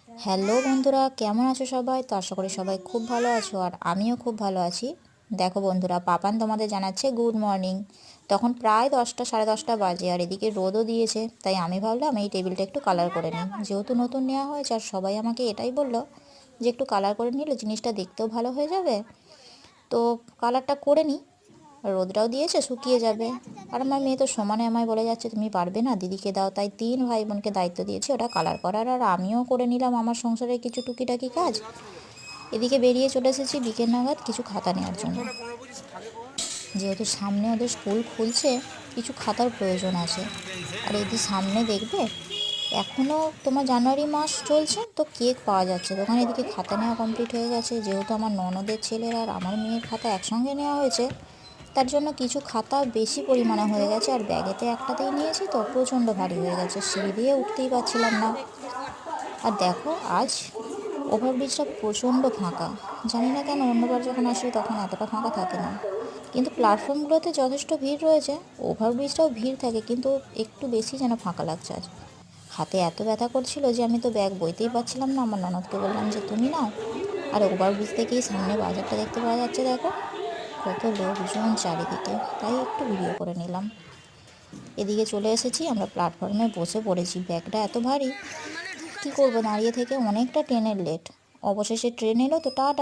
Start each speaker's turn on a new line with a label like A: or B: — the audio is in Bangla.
A: হ্যালো বন্ধুরা, কেমন আছো সবাই? তো আশা করি সবাই খুব ভালো আছো, আর আমিও খুব ভালো আছি। দেখো বন্ধুরা, পাপান তোমাদের জানাচ্ছে গুড মর্নিং। তখন প্রায় 10টা, সাড়ে 10টা বাজে, আর এদিকে রোদও দিয়েছে। তাই আমি ভাবলাম এই টেবিলটা একটু কালার করে নিই, যেহেতু নতুন নেওয়া হয়েছে। আর সবাই আমাকে এটাই বললো যে একটু কালার করে নিলে জিনিসটা দেখতেও ভালো হয়ে যাবে। তো কালারটা করে নিই, রোদটাও দিয়েছে, শুকিয়ে যাবে। আর আমার মেয়ে তো সমানে আমায় বলে যাচ্ছে তুমি পারবে না, দিদিকে দাও। তাই 3 ভাই বোনকে দায়িত্ব দিয়েছি ওটা কালার করার, আর আমিও করে নিলাম আমার সংসারের কিছু টুকিটাকি কাজ। এদিকে বেরিয়ে চলে এসেছি বিকেল নাগাদ কিছু খাতা নেওয়ার জন্য, যেহেতু সামনে ওদের স্কুল খুলছে, কিছু খাতার প্রয়োজন আছে। আর এদিকে সামনে দেখবে এখনও তোমার জানুয়ারি মাস চলছে, তো কেক পাওয়া যাচ্ছে দোকানে। এদিকে খাতা নেওয়া কমপ্লিট হয়ে গেছে, যেহেতু আমার ননদের ছেলের আর আমার মেয়ের খাতা একসঙ্গে নেওয়া হয়েছে, তার জন্য কিছু খাতা বেশি পরিমাণে হয়ে গেছে। আর ব্যাগেতে একটাতেই নিয়েছি, তো প্রচণ্ড ভারী হয়ে গেছে, সিঁড়ি দিয়ে উঠতেই পারছিলাম না। আর দেখো আজ ওভারব্রিজটা প্রচণ্ড ফাঁকা। জানি না কেন, অন্যবার যখন আসি তখন এতটা ফাঁকা থাকে না, কিন্তু প্ল্যাটফর্মগুলোতে যথেষ্ট ভিড় রয়েছে। ওভারব্রিজটাও ভিড় থাকে, কিন্তু একটু বেশি যেন ফাঁকা লাগছে আজ। হাতে এত ব্যথা করছিল যে আমি তো ব্যাগ বইতেই পারছিলাম না। আমার ননদকে বললাম যে তুমি নাও। আর ওভারব্রিজ থেকেই সামনে বাজারটা দেখতে পাওয়া যাচ্ছে, দেখো কত লোকজন চারিদিকে, তাই একটু ভিডিও করে নিলাম। এদিকে চলে এসেছি, আমরা প্ল্যাটফর্মে বসে পড়েছি। ব্যাগটা এত ভারী, কী করবো, দাঁড়িয়ে থেকে অনেকটা ট্রেনের লেট। অবশেষে ট্রেন এলো, তো টাটা।